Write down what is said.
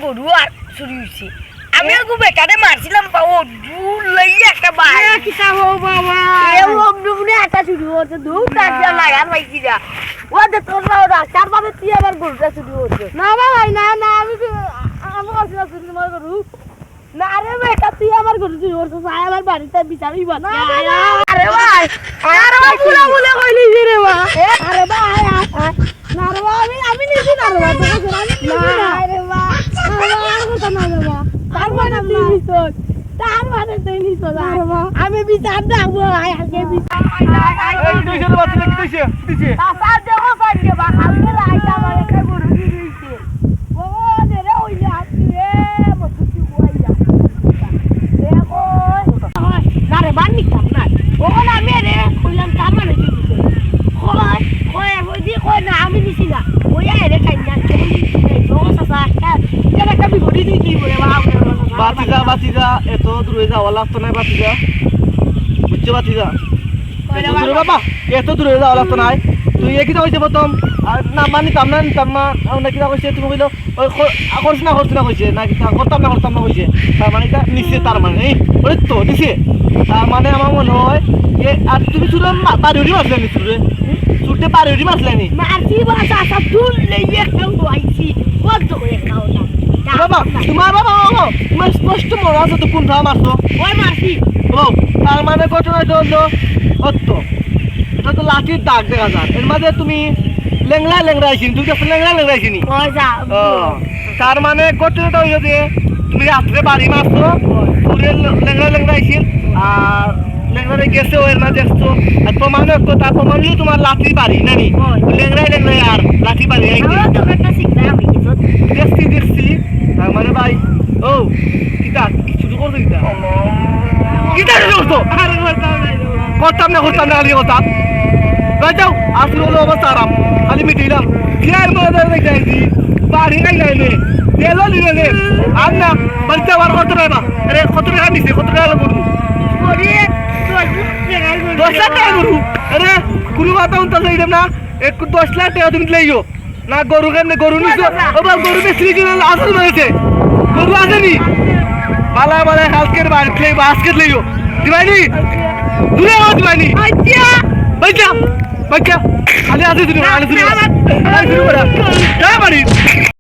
গরু আর চুরি হয়েছে। আমি একটু বেটারে মারছিলাম ও দূর লইয়া একটা বাইরে কিতা হো বাবা একটা চুরি হচ্ছে দূর কাটিয়া লাগার পাইছি না ও যে তোর রাস্তার পাবে তুই আবার গরুটা চুরি হচ্ছে না ভাই না না আমি বলছিলাম চুরি আমার গরু না রে বেটা তুই আমার গরু চুরি করছিস আমার বাড়িতে বিচারি বাদ আরে ভাই আরে ভাই পুরা বলে কইলি রে মা আরে ভাই না রে ভাই আমি নিছি না রে ভাই আরে ভাই আর কথা না রে ভাই তার মানে তুই নিছস তার মানে তুই নিছস আমি বিচার দেব আগে বিচার এই দুইশো বাচ্চা কি দিছে তাসা দেখো পাইছে বা কালকে রাইতা মানে কে গরু দিছে ও রে ওই আসি রে মতুকি কইয়া দেখো না রে বানি কাম না ও না মেরে কইলাম তার মানে কি দিছে কই বুঝি কই না আমি দিছি না ওই আরে কাইনা ও সাসা কেন কবি গড়ি দি কি বলে বাতিজা এত দূরে যাওয়া লাগতো না বাতিজা বুঝছো বাতিজা বাবা এত দূরে যাওয়া লাগতো নাই তুই একই হয়েছে প্রথম না নিতাম না কিনা কইছে তুমি বললো করছ না কইছে না করতাম না কইছে তার মানে এটা নিচে তার মানে এই ওই তো দিছে তার মানে আমার মনে হয় যে আর তুমি শুধু পারিউরি মারলে নি ছুটে পারিউরি মারলে নি মারছি বাসা সব তুল লইয়ে খাও আইছি বন্ধ করে খাও না বাবা তোমার স্পষ্ট মনে আছে তো কোন ধাম আসতো ওই মারছি ও তার মানে ঘটনাটা হলো সত্য এটা তো লাঠির দাগ দেখা যায় এর মাঝে তুমি লেংলা আইসিনি তুমি কাছে লেংলা আইসিনি ওই যা তার মানে ঘটনাটা হইলো যে তুমি রাত্রে বাড়ি মারছো পুরে লেংলা আইসিন আর লেংলা গেছে এর মাঝে আসছো আর প্রমাণ তার প্রমাণ হলো তোমার লাঠি বাড়ি নানি লেংলাই আর লাঠি বাড়ি দেখছি তার মানে ভাই ও কিতা কিছু করছো কিতা করছো করতাম না খালি কথা ভাই যাও আসলে হলো অবস্থা আরাম খালি মিটিলাম ফিয়ার মধ্যে দেখছি বাড়ি গাইলে তেলও নিলে আর না বাড়িতে আবার কত টাকা আরে কত টাকা নিছে কত টাকা করবো 10 লাখ টাকা গরু আরে কোনো কথা উনতা যাইলাম না 10 লাখ টাকা তুমি লইও না গরু কেমনে গরু নিছো ও বাবা গরু বেশি আসল মেরেছে গরু আসেনি বালা হালকের বাস্কেট লইও দিবানি দূরে আওয়াজ দিবানি আচ্ছা খালি আছে তুমি